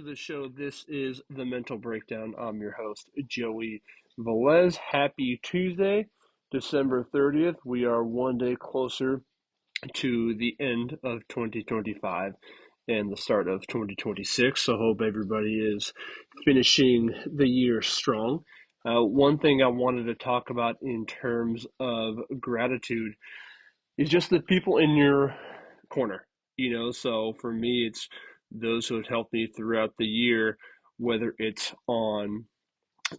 the show. This is The Mental Breakdown. I'm your host, Joey Velez. Happy Tuesday, December 30th. We are one day closer to the end of 2025 and the start of 2026. So, hope everybody is finishing the year strong. One thing I wanted to talk about in terms of gratitude is just the people in your corner. So for me, it's those who have helped me throughout the year, whether it's on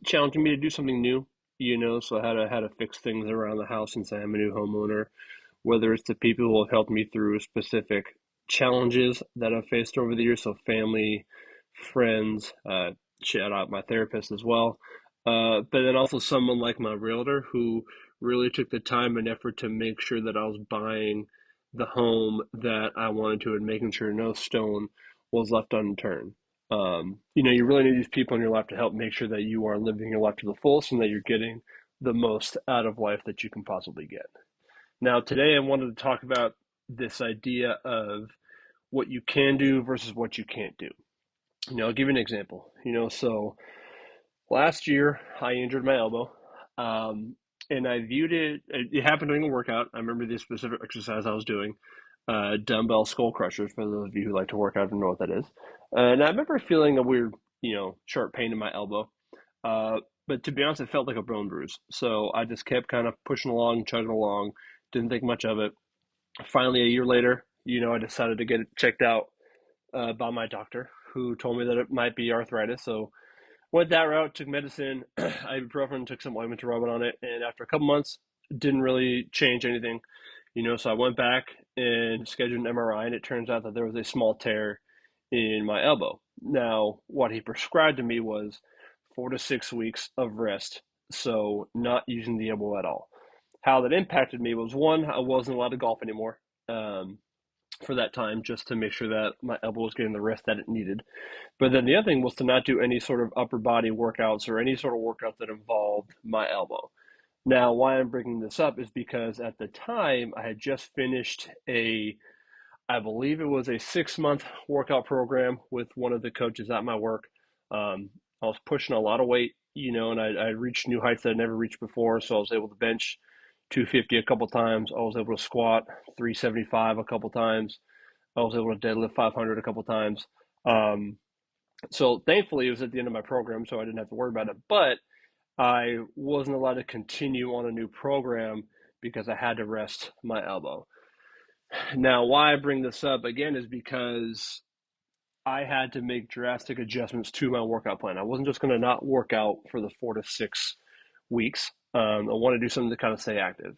challenging me to do something new, so how to fix things around the house since I am a new homeowner, whether it's the people who have helped me through specific challenges that I've faced over the years, so family, friends, shout out my therapist as well. But then also someone like my realtor who really took the time and effort to make sure that I was buying the home that I wanted to and making sure no stone was left unturned. You really need these people in your life to help make sure that you are living your life to the fullest and that you're getting the most out of life that you can possibly get. Now, today I wanted to talk about this idea of what you can do versus what you can't do. I'll give you an example. So last year I injured my elbow, and I viewed it. It happened during a workout. I remember the specific exercise I was doing, dumbbell skull crushers. For those of you who like to work out and know what that is. And I remember feeling a weird, sharp pain in my elbow. But to be honest, it felt like a bone bruise. So I just kept kind of pushing along, chugging along. Didn't think much of it. Finally, a year later, I decided to get it checked out by my doctor, who told me that it might be arthritis. So went that route, took medicine, ibuprofen, took some ointment to rub it on it, and after a couple months, didn't really change anything. So I went back and scheduled an MRI, and it turns out that there was a small tear in my elbow. Now, what he prescribed to me was 4 to 6 weeks of rest, so not using the elbow at all. How that impacted me was one, I wasn't allowed to golf anymore. Um, for that time, just to make sure that my elbow was getting the rest that it needed. But then the other thing was to not do any sort of upper body workouts or any sort of workout that involved my elbow. Now, why I'm bringing this up is because at the time I had just finished I believe it was a 6 month workout program with one of the coaches at my work. I was pushing a lot of weight, and I reached new heights that I never reached before. So I was able to bench 250 a couple times. I was able to squat 375 a couple times. I was able to deadlift 500 a couple times. Um, so thankfully, it was at the end of my program, so I didn't have to worry about it. But I wasn't allowed to continue on a new program because I had to rest my elbow. Now, why I bring this up again is because I had to make drastic adjustments to my workout plan. I wasn't just going to not work out for the 4 to 6 weeks. I want to do something to kind of stay active.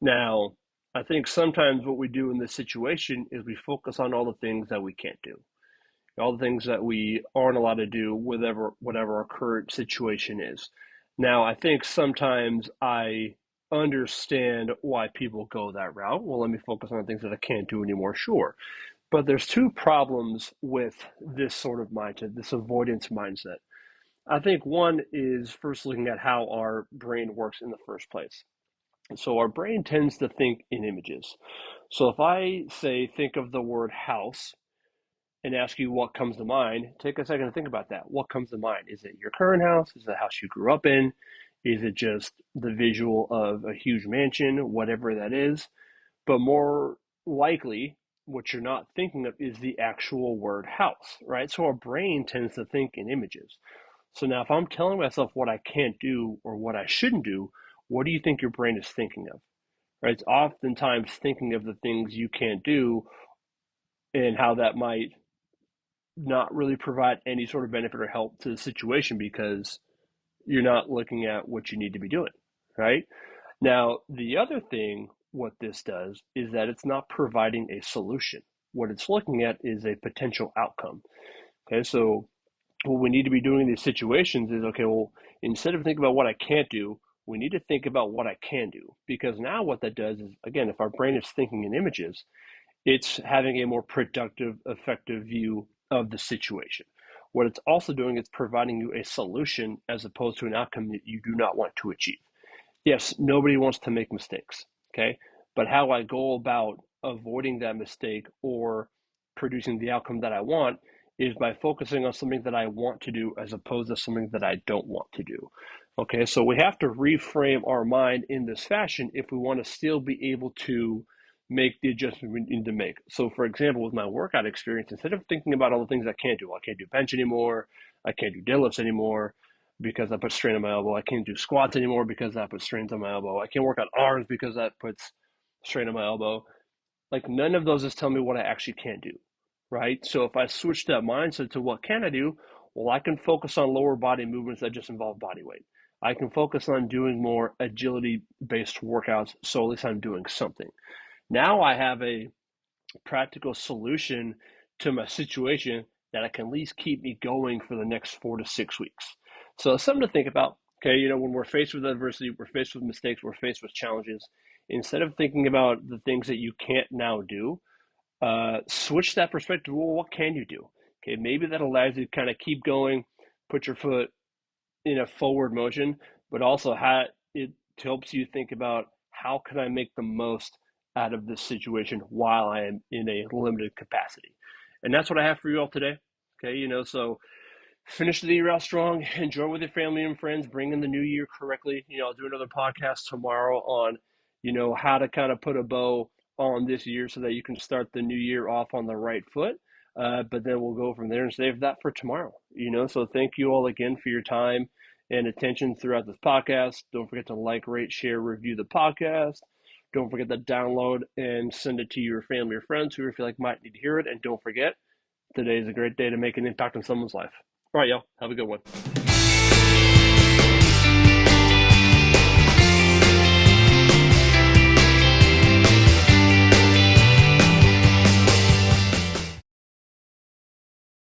Now, I think sometimes what we do in this situation is we focus on all the things that we can't do, all the things that we aren't allowed to do, whatever our current situation is. Now, I think sometimes I understand why people go that route. Well, let me focus on the things that I can't do anymore. Sure. But there's two problems with this sort of mindset, this avoidance mindset. I think one is first looking at how our brain works in the first place. So our brain tends to think in images. So if I say, think of the word house and ask you what comes to mind, take a second to think about that. What comes to mind? Is it your current house? Is it the house you grew up in? Is it just the visual of a huge mansion, whatever that is? But more likely, what you're not thinking of is the actual word house, right? So our brain tends to think in images. So now, if I'm telling myself what I can't do or what I shouldn't do, what do you think your brain is thinking of? Right? It's oftentimes thinking of the things you can't do and how that might not really provide any sort of benefit or help to the situation because you're not looking at what you need to be doing, right? Now, the other thing, what this does is that it's not providing a solution. What it's looking at is a potential outcome. Okay, so what we need to be doing in these situations is okay, well, instead of thinking about what I can't do, we need to think about what I can do. Because now what that does is, again, if our brain is thinking in images, it's having a more productive, effective view of the situation. What it's also doing is providing you a solution as opposed to an outcome that you do not want to achieve. Yes, nobody wants to make mistakes, okay? But how I go about avoiding that mistake or producing the outcome that I want is by focusing on something that I want to do as opposed to something that I don't want to do. Okay, so we have to reframe our mind in this fashion if we want to still be able to make the adjustment we need to make. So, for example, with my workout experience, instead of thinking about all the things I can't do bench anymore, I can't do deadlifts anymore because I put strain on my elbow, I can't do squats anymore because that puts strains on my elbow, I can't work on arms because that puts strain on my elbow. Like none of those is telling me what I actually can't do, right? So if I switch that mindset to what can I do, well, I can focus on lower body movements that just involve body weight. I can focus on doing more agility based workouts, so at least I'm doing something. Now I have a practical solution to my situation that I can at least keep me going for the next 4 to 6 weeks. So it's something to think about. Okay, when we're faced with adversity, we're faced with mistakes, we're faced with challenges. Instead of thinking about the things that you can't now do, switch that perspective. Well, what can you do? Okay, maybe that allows you to kind of keep going, put your foot in a forward motion, but also how it helps you think about how can I make the most out of this situation while I am in a limited capacity. And that's what I have for you all today. Okay, so finish the year out strong, enjoy with your family and friends, bring in the new year correctly. I'll do another podcast tomorrow on, how to kind of put a bow on this year so that you can start the new year off on the right foot. But then we'll go from there and save that for tomorrow. So thank you all again for your time and attention throughout this podcast. Don't forget to like, rate, share, review the podcast. Don't forget to download and send it to your family or friends who you feel like might need to hear it. And don't forget, today is a great day to make an impact on someone's life. All right, y'all. Have a good one.